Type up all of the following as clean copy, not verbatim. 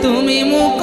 তুমি মোক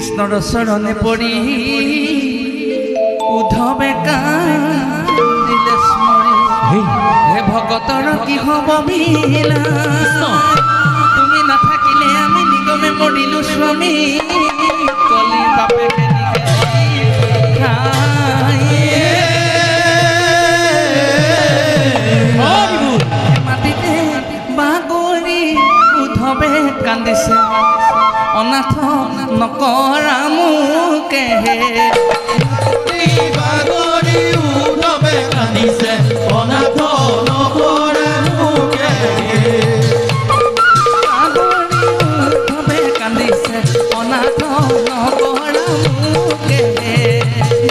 কৃষ্ণৰ চৰণে পৰি উদ্ধৱে কান্দিলে স্মৰি হে ভকতৰ কি হব মিলা তুমি শুনি কলি বাপেকে মাটিতে বাগৰি উদ্ধৱে কান্দিছে অনাথ নকৰা মোকে বাগৰি উদ্ধৱে কান্দিছে অনাথ নকৰা মোকে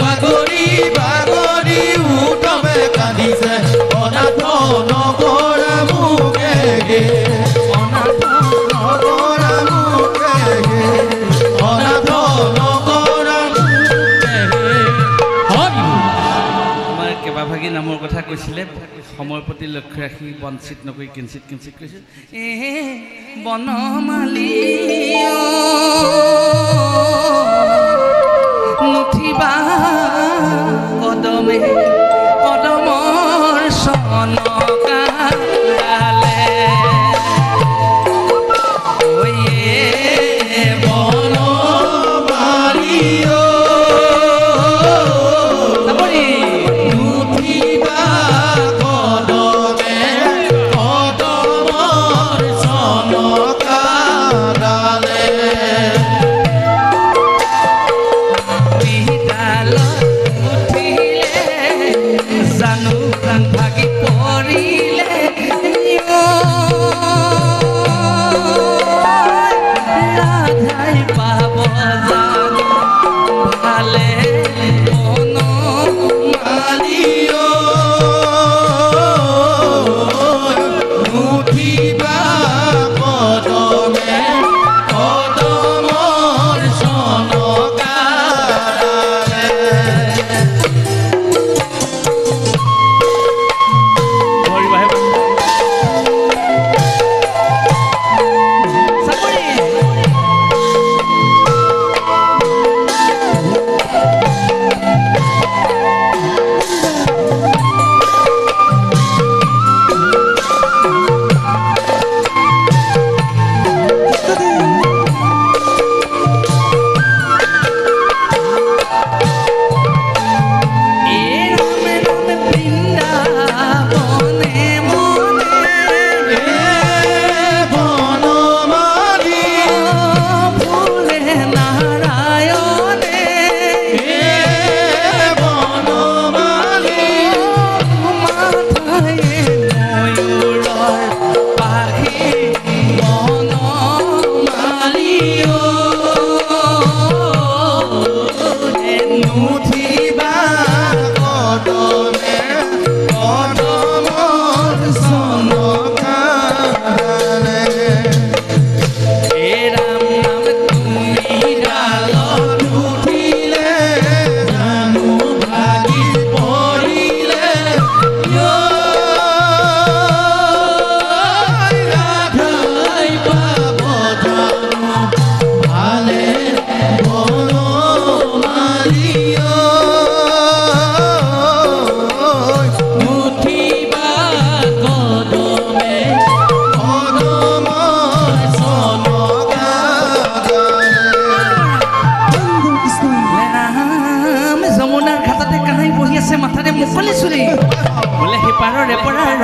বাগৰি বাগৰি উঠবে কান্দিছে অনাথ নকৰা মোকে অনাথ নকৰা মোকে অনাথ নকৰা আমাৰ কেইবাভাগী নামৰ কথা কৈছিলে সময়ৰ প্ৰতি লক্ষ্য ৰাখি বঞ্চিত নকৰি কিঞ্চিত কিঞ্চিত কৈছিল বনমালী নুঠিবা কদমে কদমৰ চনকালে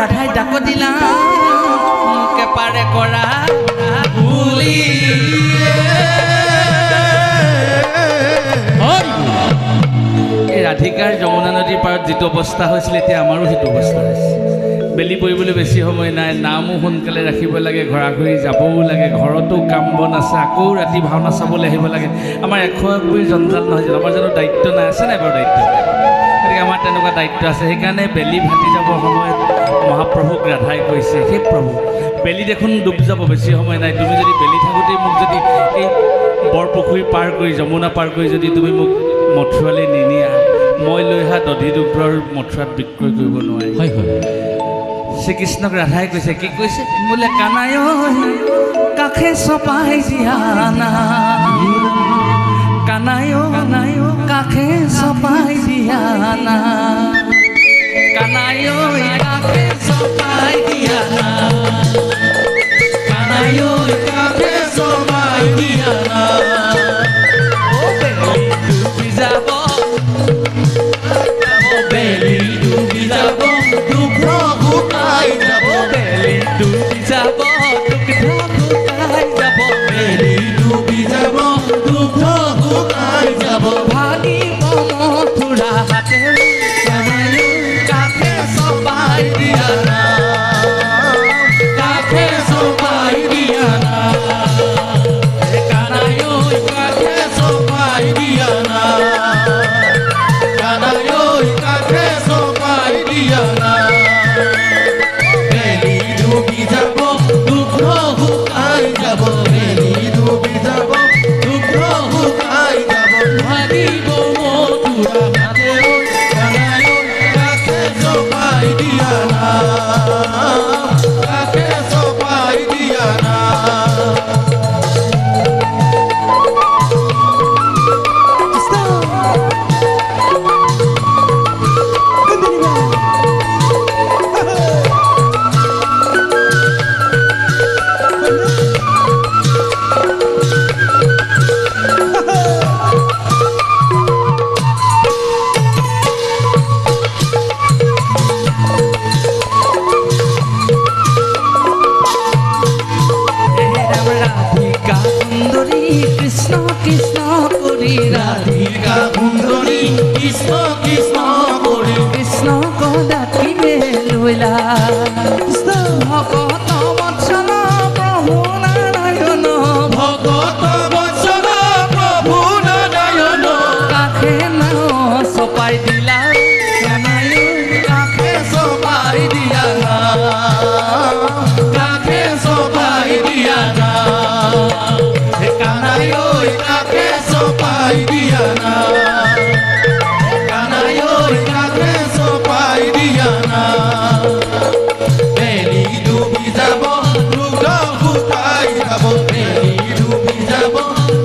ৰাধাই ডাক দিলা মুকে পাৰে কৰা বুলি এই ৰাধিকাৰ যমুনা নদীৰ পাৰত যিটো অৱস্থা হৈছিল এতিয়া আমাৰো সেইটো অৱস্থা হৈছে বেলি পৰিবলৈ বেছি সময় নাই নামো সোনকালে ৰাখিব লাগে ঘৰা ঘৰি যাবও লাগে ঘৰতো কাম বন আছে আকৌ ৰাতি ভাওনা চাবলৈ আহিব লাগে আমাৰ এখোৱাকৈ জঞ্জাল নহয় জানো আমাৰ জানো দায়িত্ব নাই আছে নাই বাৰু দায়িত্ব গতিকে আমাৰ তেনেকুৱা দায়িত্ব আছে সেইকাৰণে বেলি ভাটি যাবৰ সময়ত মহাপ্ৰভুক ৰাধাই কৈছে সেই প্ৰভু বেলি দেখোন ডুব যাব বেছি সময় নাই তুমি যদি বেলি থাকোঁতেই মোক যদি এই বৰপুখুৰী পাৰ কৰি যমুনা পাৰ কৰি যদি তুমি মোক মথুৰালৈ নিনিয়া মই লৈ অহা দধি দুগ্ধৰ মথুৰাত বিক্ৰয় কৰিব নোৱাৰি হয় হয় শ্ৰীকৃষ্ণক ৰাধাই কৈছে কি কৈছে বোলে কানাই কাষে চপাই দিয়ানা কানাই কাষে চপাই দিয়ানা কানাই কাষে চপাই দিয়ানা কানাই কাষে চপাই দিয়ানা কৃষ্ণ কৃষ্ণ কৰি ৰাধিকা সুন্দৰী কৃষ্ণ কৃষ্ণ কৰি কৃষ্ণ কদাকিবে লৈলা ভকত বৎসল প্ৰভু নাৰায়ণ ভগত বৎসল প্ৰভু নাৰায়ণ কাষে নাও চপাই দিলা কাষে চপাই দিয়া না কাষে চপাই দিয়া না কানাই ঐ কাষে চপাই দিয়া না কানাই ঐ কাষে চপাই দিয়া না বেলি ডুবি যাব ৰুদ্ৰ শুকাই যাব বেলি ডুবি যাব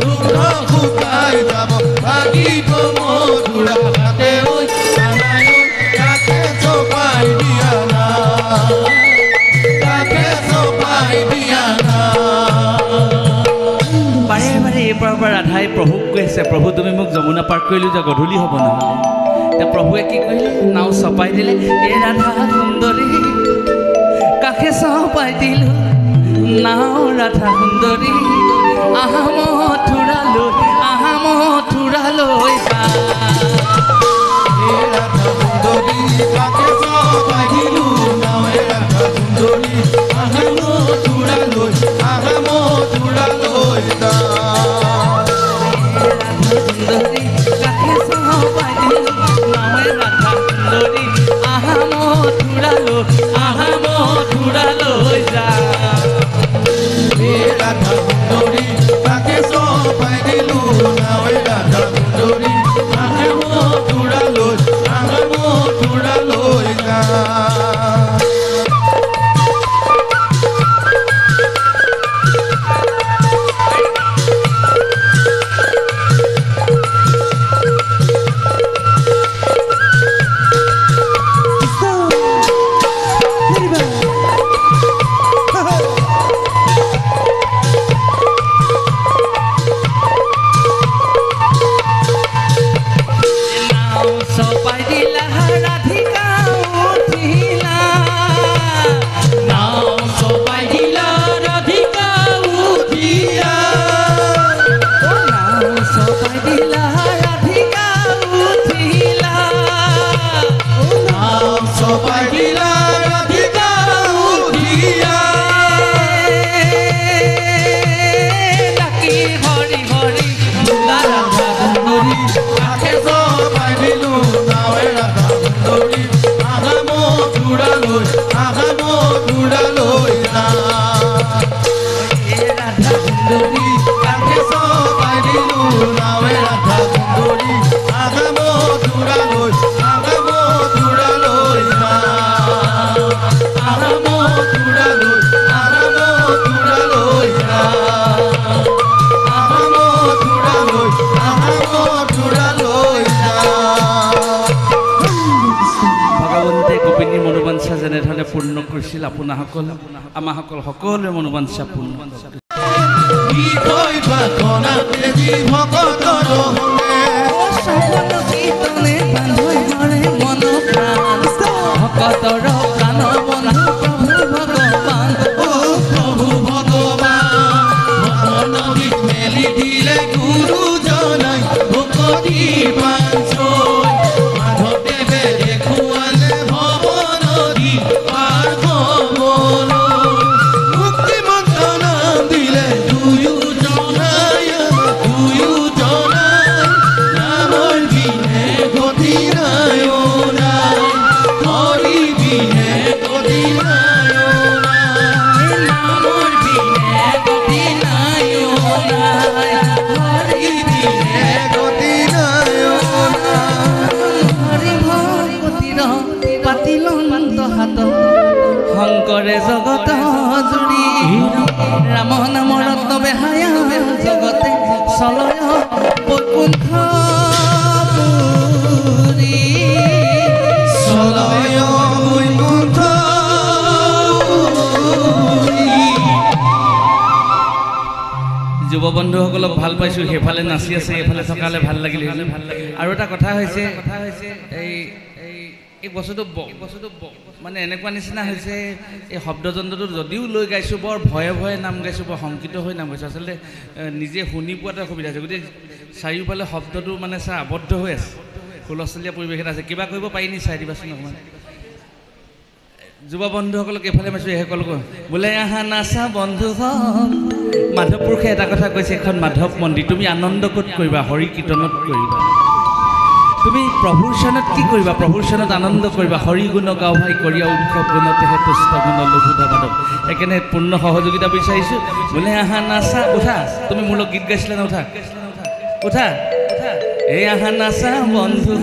ৰুদ্ৰ শুকাই যাব ভাগিব মধুৰা হাতে ঐ কানাই ঐ কাষে চপাই দিয়া না কাষে চপাই দিয়া না বাৰে বাৰে এইবাৰ পৰা ৰাধাই প্ৰভুক কৈ আছে প্ৰভু তুমি মোক যমুনা পাৰ কৰিলোঁ যে গধূলি হ'ব নহ'লে এতিয়া প্ৰভুৱে কি কৰিলে নাও চপাই দিলে এই ৰাধা সুন্দৰী কাষে চপাই দিলোঁ নাও ৰাধা সুন্দৰী আহা মথুৰালৈ যা ৰাধা সুন্দৰী কাষে চপাই দিলোঁ নাৱে ৰাধা সুন্দৰী আহা মথুৰালৈ যা সুন্দৰী কাষে চপাই দিলোঁ নাৱে ৰাধা সুন্দৰী আহা মথুৰালৈ যা ৰাধা সুন্দৰী কাষে চপাই দিলোঁ নাৱে ৰাধা সুন্দৰী আহা মথুৰালৈ যা নাও চপাই দিলা ৰাধিকা উঠিলা নাও চপাই দিলা ৰাধিকা উঠিলা নাও চপাই দিলা ৰাধিকা উঠিলা নাও চপাই দিলা ৰাধিকা উঠিলা ডাকি হৰি হৰি বোলা ৰাধা সুন্দৰী কাষে চপাই দিলোঁ নাৱে ৰাধা সুন্দৰী আহা মথুৰালৈ যা ৰাধা সুন্দৰী কাষে চপাই দিলোঁ নাৱে ৰাধা সুন্দৰী আহা মথুৰালৈ যা আহা মথুৰালৈ যা ভগৱন্তে গোপিনীৰ মনোবাঞ্ছা যেনেধৰণে পূৰ্ণ কৰিছিল আপোনাসকল আমাসকল সকলোৰে মনোবাঞ্ছা পূৰ্ণ ভকতৰ প্ৰাণ বন্ধু প্ৰভু ভগৱান মেলি দিলে গুৰুজনাই ভকতি মাধৱদেৱে দেখুৱালে ভৱনদী পাৰ হ'বলৈ মুক্তি মন্ত্ৰ নাম দিলে দুয়োজনাই নামৰ বিনে গতি নাই হৰি বিনে গতি নাই নামৰ বিনে গতি নাই হৰি বিনে গতি নাই হৰি ভকতিৰ পাতিলন্ত হাত শংকৰে জগত জুৰি ৰাম নাম ৰত্ন বেহায়া জগতে চলয় বৈকুণ্ঠ পুৰী চলয় বৈকুণ্ঠ যুৱ বন্ধুসকলক ভাল পাইছোঁ সেইফালে নাচি আছে এইফালে থকালে ভাল লাগিল আৰু এটা কথা হৈছে এই এই বস্তুটো মানে এনেকুৱা নিচিনা হৈছে এই শব্দযন্ত্ৰটো যদিও লৈ গাইছোঁ বৰ ভয়ে ভয়ে নাম গাইছোঁ বৰ শংকিত হৈ নাম গাইছোঁ আচলতে নিজে শুনি পোৱাতে অসুবিধা হৈছে গতিকে চাৰিওফালে শব্দটো মানে ছাৰ আবদ্ধ হৈ আছে হুলস্থলীয়া পৰিৱেশ এটা আছে কিবা কৰিব পাৰি নি চাই দিবাচোন অকণমান যুৱ বন্ধুসকলক এইফালে মাৰিছোঁ এইসকলক বোলে আহা নাচা বন্ধু মাধৱ পুৰুষে এটা কথা কৈছে এখন মাধৱ মন্দিৰ তুমি আনন্দ ক'ত কৰিবা হৰি কীৰ্তনত কৰিবা তুমি প্ৰভুৰ চৰণত কি কৰিবা প্ৰভুৰ চৰণত আনন্দ কৰিবা হৰি গুণ গাওঁ ভাই কৰিয়া উৎসৱ গুণতেহে তুষ্ট গুণ লঘুধা মাধৱ সেইকাৰণে পূৰ্ণ সহযোগিতা বিচাৰিছোঁ বোলে আহা নাচা উঠা তুমি মোৰ লগত গীত গাইছিলা না উঠা উঠা এই আহা নাচা বন্ধু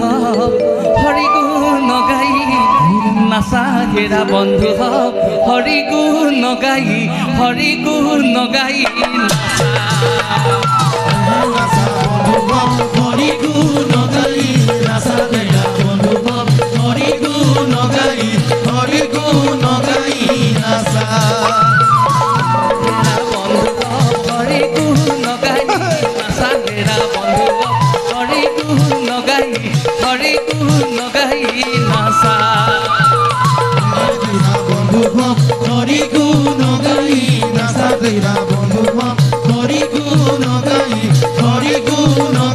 হৰি গুণ গাই নাচা হেৰা বন্ধু হৰি গুণ গাই হৰি গুণ গাই নাচা হৰি গুণ গাই নাচা হেৰা বন্ধু হৰি গুণ গাই নাচা হৰি গুণ গাই নাচা হেৰা বন্ধু হৰি গুণ গাই নাচা বন্ধু হৰি গুণ গাই নাচা হেৰা বন্ধু হৰি গুণ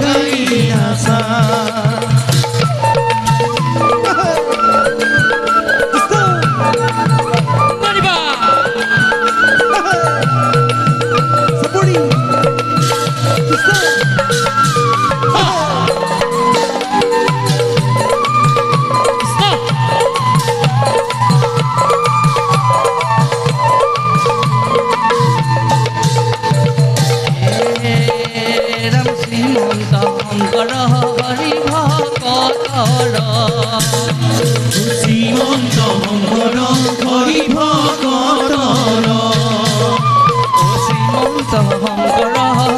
গাই নাচা শ্ৰীমন্ত শংকৰ হৰি ভকতৰ শ্ৰীমন্ত শংকৰ হৰি ভকতৰ শ্ৰীমন্ত শংকৰ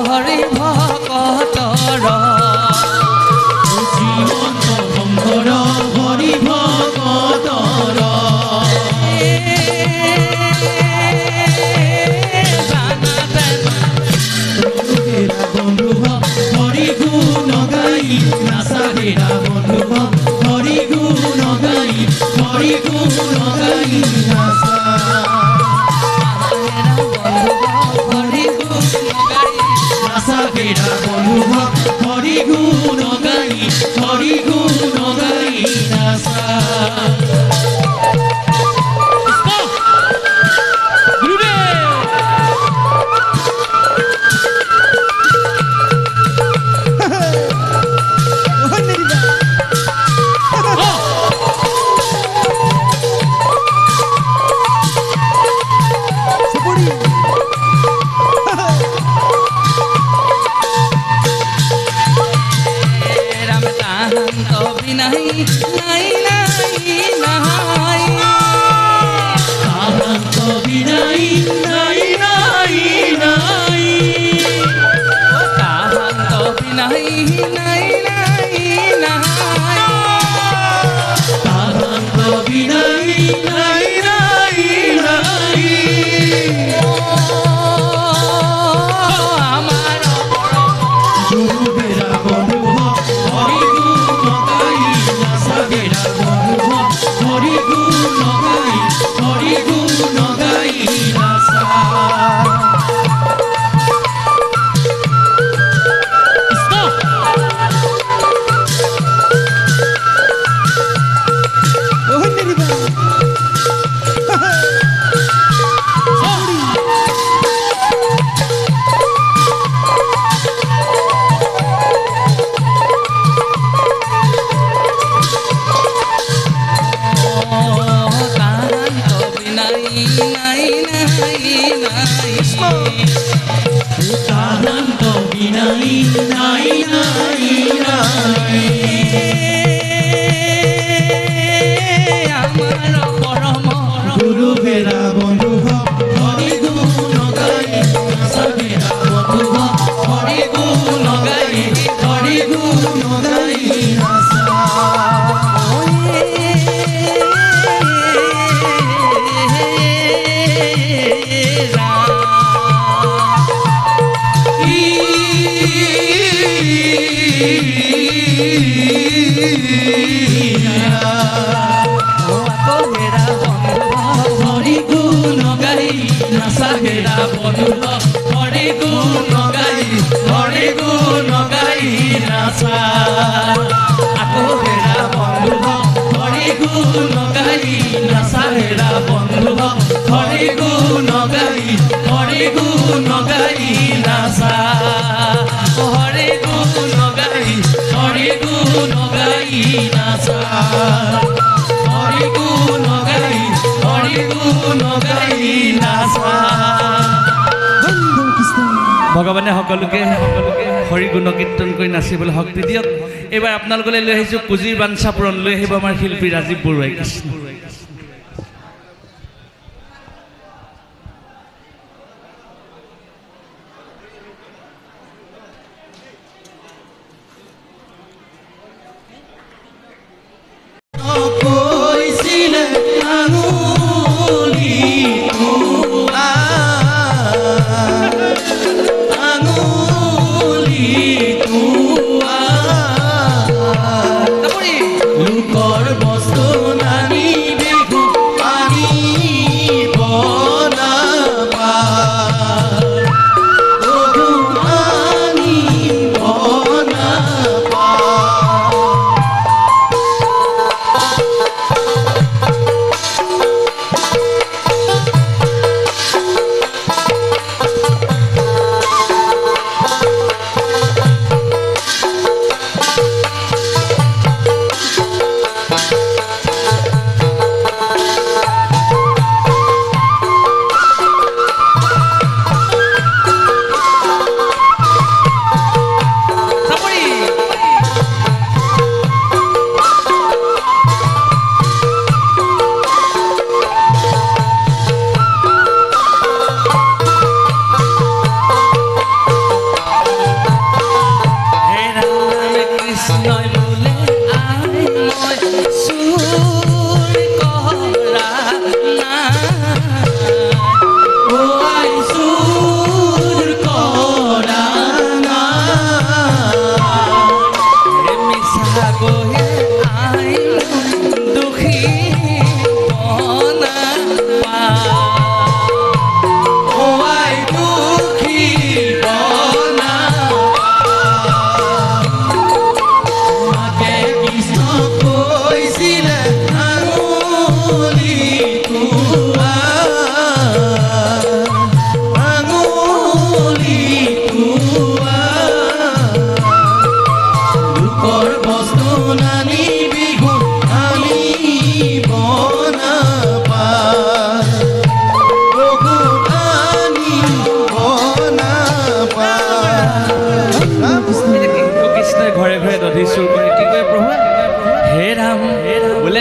হৰি ভকতৰ বন্ধু হৰি গুণ গাই নাচা হেৰা বন্ধু হৰি গুণ গাই নাচা হৰি গুণ গাই নাচা হেৰা বন্ধু হৰি গুণ গাই নাচা Sabe নাচা আকৌ হেৰা বন্ধু হৰি গুণ গাই নাচা হেৰা বন্ধু হৰি গুণ গাই নাচা হৰি গুণ গাই নাচা হৰি গুণ গাই নাচা ভগৱানে সকলোকে হৰি গুণ কীৰ্তন কৰি নাচিবলৈ শক্তি দিয়ক এইবাৰ আপোনালোকলৈ লৈ আহিছোঁ পুঁজিৰ বাঞ্ছা পূৰণ লৈ আহিব আমাৰ শিল্পী ৰাজীৱ বৰুৱাই কৃষ্ণ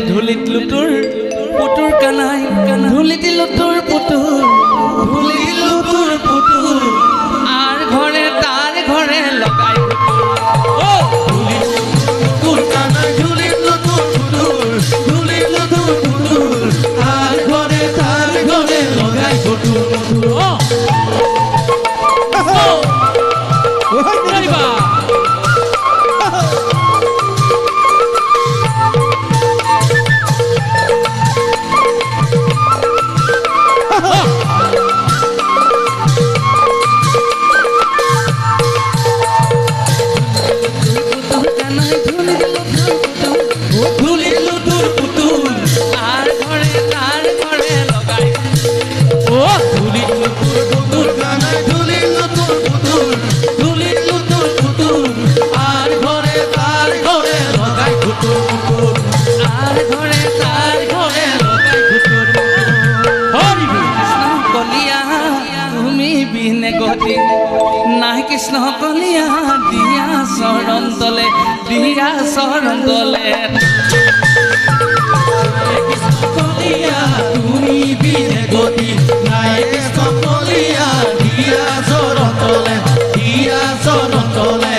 ধুলিত লুতুৰ পুতুৰ কানাই ধুলিত লুতুৰ পুতুৰ আর ঘরে তার ঘরে লগাই পুতুর কানাই ধুলিত লুতুর পুতুর আর ঘরে তার ঘরে লগাই পুতুর নাই কৃষ্ণ কলিয়া দিয়া চৰণ তলে কলিয়া তুমি বিনে গতি নাই কৃষ্ণ কলিয়া দিয়া চৰণ তলে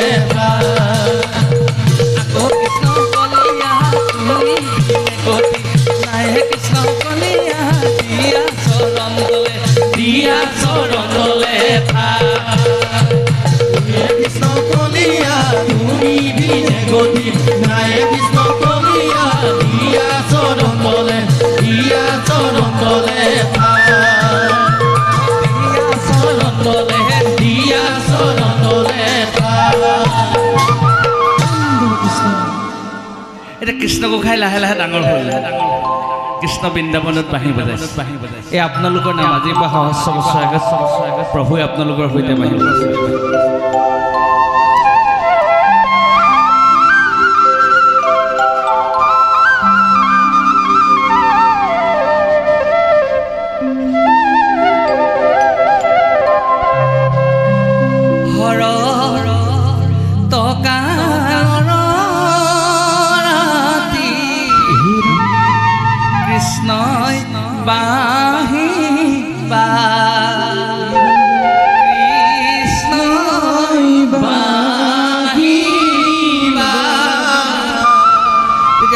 আকৌ কৃষ্ণ কলিয়া তুমি বিনে গতি নাই কৃষ্ণ কলিয়া দিয়া চৰণ তলে কৃষ্ণ কলিয়া তুমি বিনে গতি নাই কৃষ্ণ কলিয়া এতিয়া কৃষ্ণ গোসাঁই লাহে লাহে ডাঙৰ হ'ল কৃষ্ণ বৃন্দাবনত বাঁহী বজাইছে এই আপোনালোকৰ নাম আজিৰ পৰা সহস্ৰ বছৰ আগত প্ৰভুৱে আপোনালোকৰ সৈতে বাঁহী বজাইছে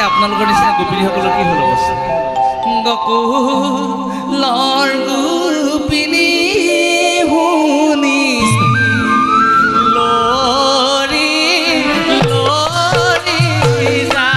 আপোনালোকৰ নিচিনা গোপিনীসকলৰ কি হ'ল অৱস্থা গকুলৰ গোপিনী শুনি লৰি লৰি যা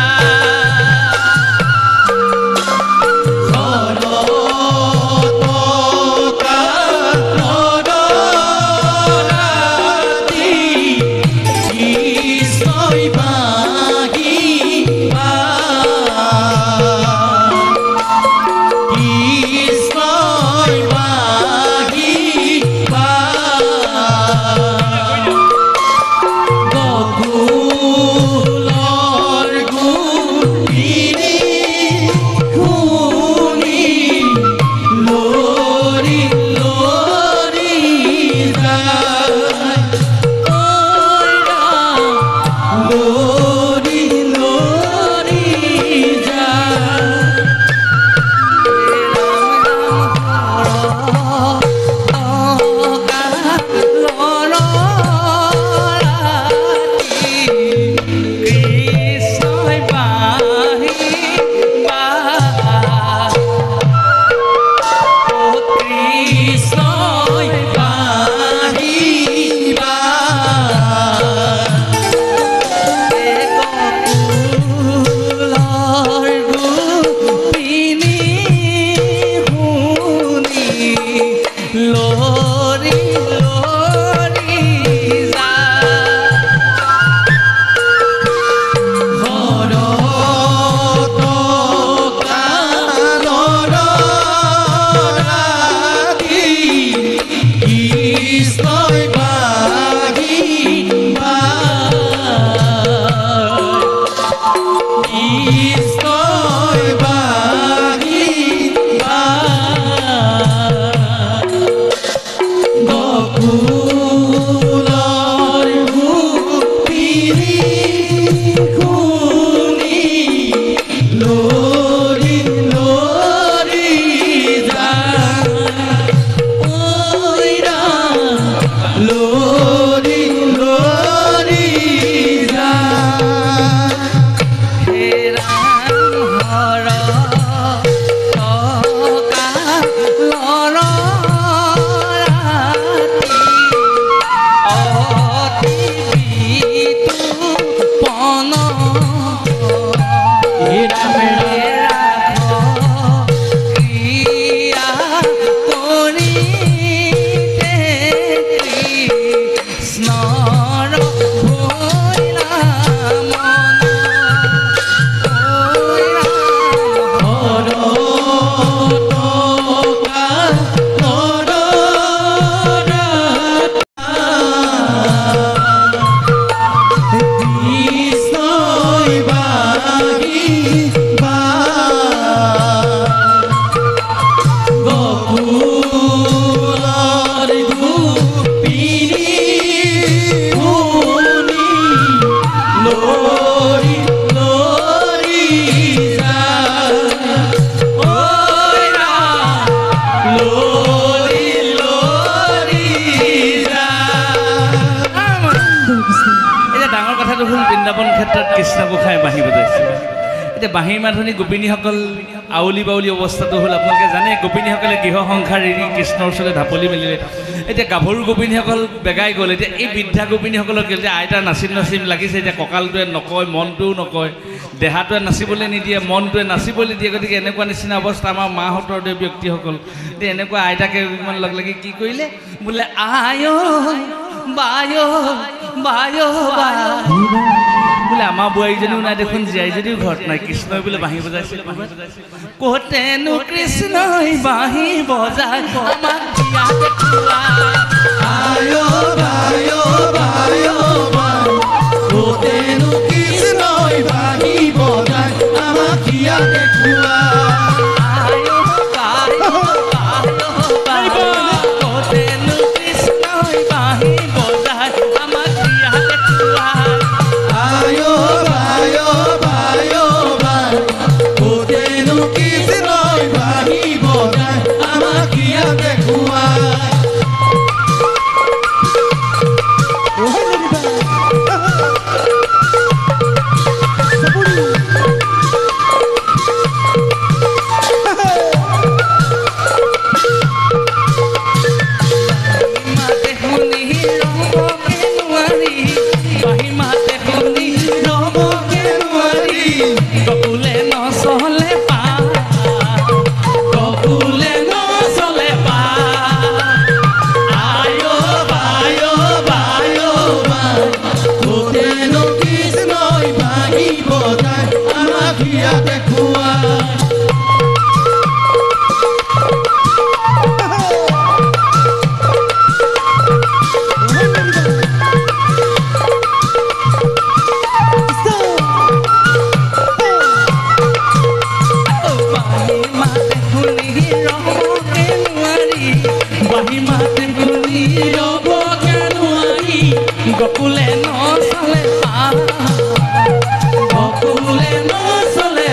বৃন্দাবন ক্ষেত্ৰত কৃষ্ণ গোসাঁই বাঁহী বজাইছে এতিয়া বাঁহীৰ মাধনি গোপিনীসকল আউলি বাউলি অৱস্থাটো হ'ল আপোনালোকে জানে গোপিনীসকলে গৃহ সংসাৰ এৰি কৃষ্ণৰ ওচৰলৈ ঢাপলি মেলিলে এতিয়া গাভৰু গোপিনীসকল বেগাই গ'ল এতিয়া এই বৃদ্ধা গোপিনীসকলক এতিয়া আইতা নাচিম নাচিম লাগিছে এতিয়া কঁকালটোৱে নকয় মনটোও নকয় দেহাটোৱে নাচিবলৈ নিদিয়ে মনটোৱে নাচিবলৈ দিয়ে গতিকে এনেকুৱা নিচিনা অৱস্থা আমাৰ মাহঁতৰ দৰে ব্যক্তিসকল এতিয়া এনেকুৱা আইতাকে ইমান লগ লাগি কি কৰিলে বোলে আয় বায় বায় বোলে আমাৰ বোৱাৰীজনীও নাই দেখোন জীয়াই যদিও ঘৰত নাই কৃষ্ণই বোলে বাঁহী বজাইছিল ক'তেনো কৃষ্ণই বাঁহী বজাই আমাক জীয়া দেখুৱা আয়ো বায়ো বায়ো বাই ক'তেনো কৃষ্ণই বাঁহী বজাই আমাক জীয়া দেখুৱা আয়ো বায়ো বায়ো ক'তেনো কৃষ্ণই বাঁহী বজাই আমাক জীয়া দেখুৱা আয়ো বায়ো বায়ো বাই ক'তেনো কৃষ্ণই বাঁহী বজাই আমাক জীয়া দেখুৱা গকুলে নচলে গকুলে নচলে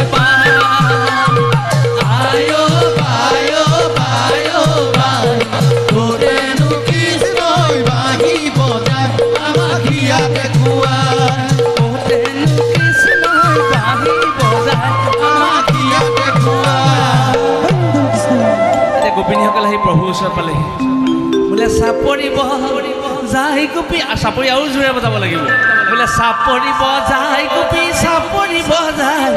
আয়ো বায়ো বায়ো বাই ক'তেনো কৃষ্ণই বাঁহী বজাই আমাক জীয়া দেখুৱা ক'তেনো কৃষ্ণই বাঁহী বজাই আমাক জীয়া দেখুৱা এতিয়া গোপিনীসকল আহি প্ৰভুৰ ওচৰত পালেহি বোলে চাপৰিব যাই গোপী চাপৰি আৰু জোৰে বজাব লাগিব বোলে চাপৰিব যাই গোপী চাপৰিব যায়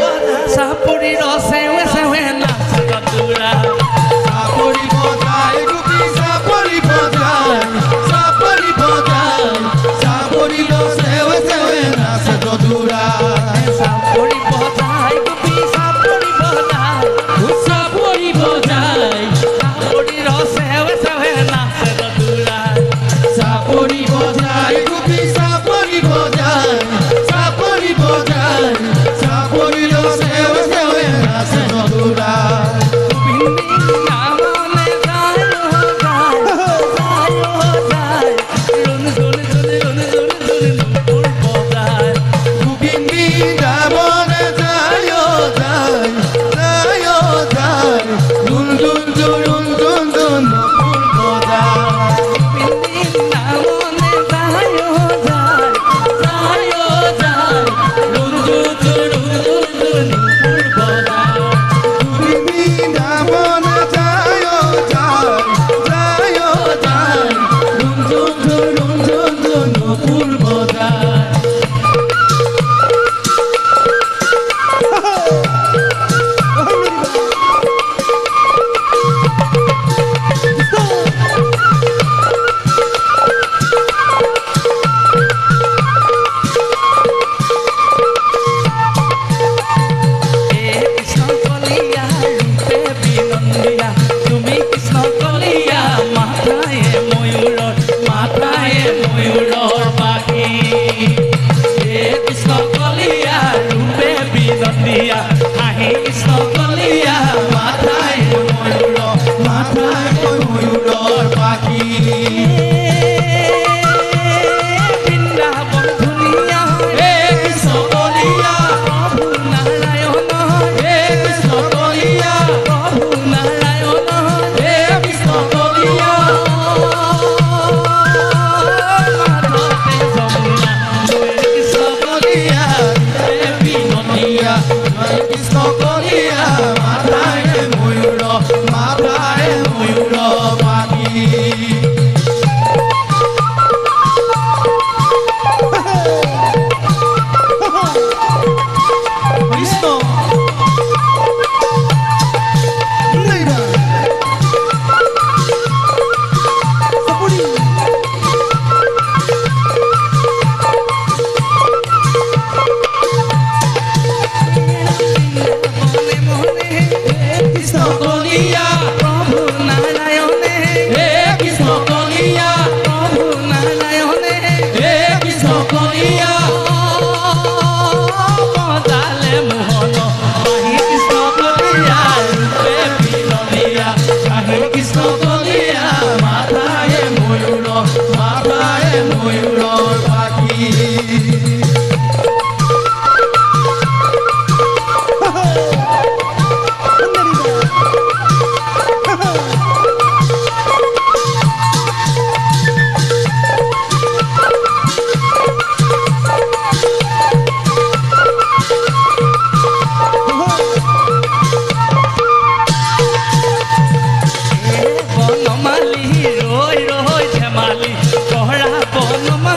চাপৰি ৰচেৱে চেৱে নাচে গতুৰা চাপৰি বজাই গোপী চাপৰি বজাই চাপৰি বজাই চাপৰি চেৱে চেৱে নাচে গধুৰা চাপৰি বজাই গোপী চাপৰি বজাই চাপৰি বজাই চাপৰি ৰচেৱে চেৱে নাচে গতুৰা চাপৰি বজাই গোপী চাপৰি বজাই চাপৰি বজাই চাপৰি চেৱে চেৱে নাচে গধুৰা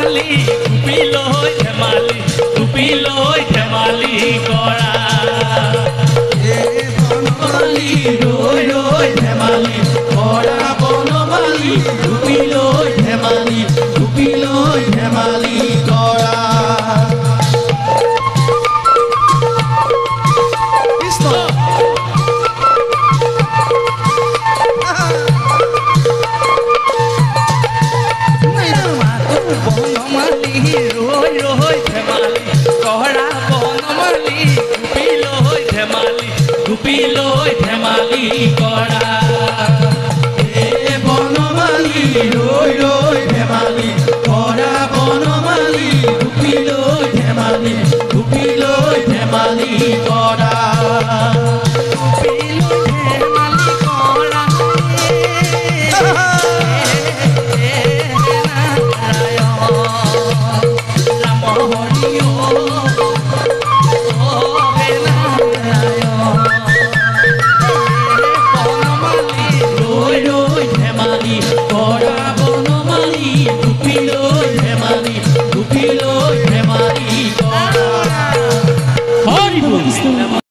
বনমালী গোপী লৈ ধেমালি কৰা বনমালী ৰৈ ৰৈ ধেমালি কৰা বনমালী গোপী লৈ ধেমালি কৰা কৃষ্ণ বনমালী ৰৈ ৰৈ ধেমালি কৰা বনমালী গোপী লৈ ধেমালি কৰা বনমালী ৰৈ